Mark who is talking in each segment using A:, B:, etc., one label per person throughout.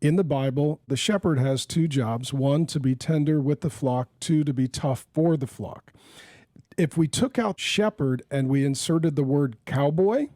A: In the Bible, the shepherd has two jobs: one, to be tender with the flock; two, to be tough for the flock. If we took out shepherd and we inserted the word cowboy,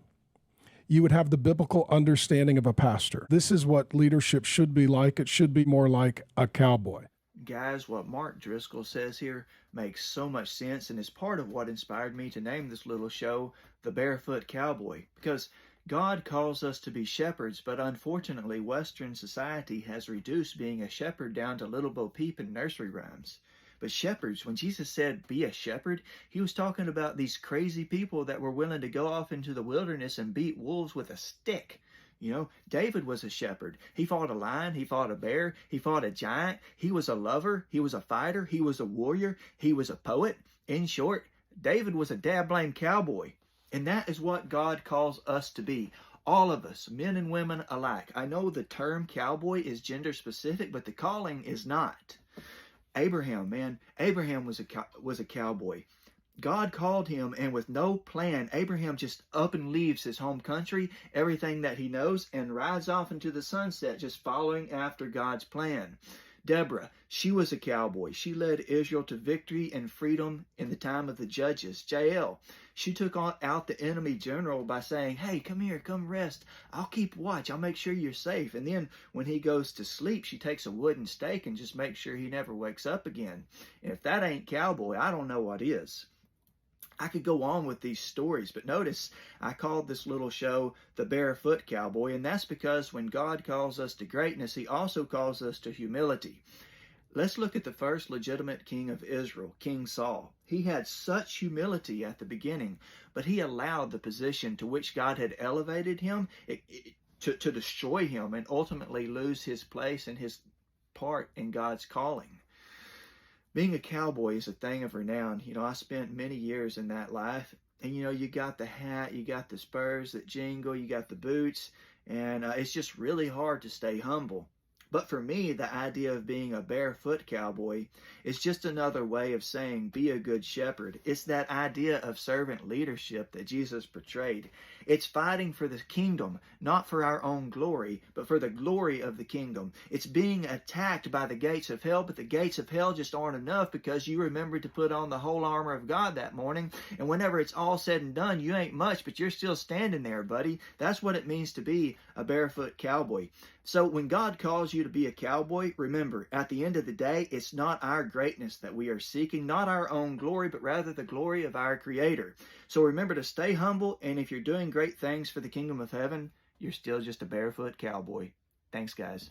A: you would have the biblical understanding of a pastor. This is what leadership should be like. It should be more like a cowboy.
B: Guys, what Mark Driscoll says here makes so much sense and is part of what inspired me to name this little show The Barefoot Cowboy. Because God calls us to be shepherds, but unfortunately, Western society has reduced being a shepherd down to Little Bo Peep and nursery rhymes. But shepherds, when Jesus said be a shepherd, he was talking about these crazy people that were willing to go off into the wilderness and beat wolves with a stick. You know, David was a shepherd. He fought a lion, he fought a bear, he fought a giant. He was a lover, he was a fighter, he was a warrior, he was a poet. In short, David was a dab-blame cowboy. And that is what God calls us to be. All of us, men and women alike. I know the term cowboy is gender specific, but the calling is not. Abraham, man, Abraham was a cowboy. God called him, and with no plan, Abraham just up and leaves his home country, everything that he knows, and rides off into the sunset, just following after God's plan. Deborah, she was a cowboy. She led Israel to victory and freedom in the time of the judges. Jael, she took out the enemy general by saying, hey, come here, come rest. I'll keep watch. I'll make sure you're safe. And then when he goes to sleep, she takes a wooden stake and just makes sure he never wakes up again. And if that ain't cowboy, I don't know what is. I could go on with these stories, but notice I called this little show The Barefoot Cowboy, and that's because when God calls us to greatness, he also calls us to humility. Let's look at the first legitimate king of Israel, King Saul. He had such humility at the beginning, but he allowed the position to which God had elevated him to destroy him and ultimately lose his place and his part in God's calling. Being a cowboy is a thing of renown. You know, I spent many years in that life. And, you know, you got the hat, you got the spurs that jingle, you got the boots, and it's just really hard to stay humble. But for me, the idea of being a barefoot cowboy is just another way of saying be a good shepherd. It's that idea of servant leadership that Jesus portrayed. It's fighting for the kingdom, not for our own glory, but for the glory of the kingdom. It's being attacked by the gates of hell, but the gates of hell just aren't enough because you remembered to put on the whole armor of God that morning. And whenever it's all said and done, you ain't much, but you're still standing there, buddy. That's what it means to be a barefoot cowboy. So when God calls you to be a cowboy, remember, at the end of the day, it's not our greatness that we are seeking, not our own glory, but rather the glory of our Creator. So remember to stay humble, and if you're doing great things for the kingdom of heaven, you're still just a barefoot cowboy. Thanks, guys.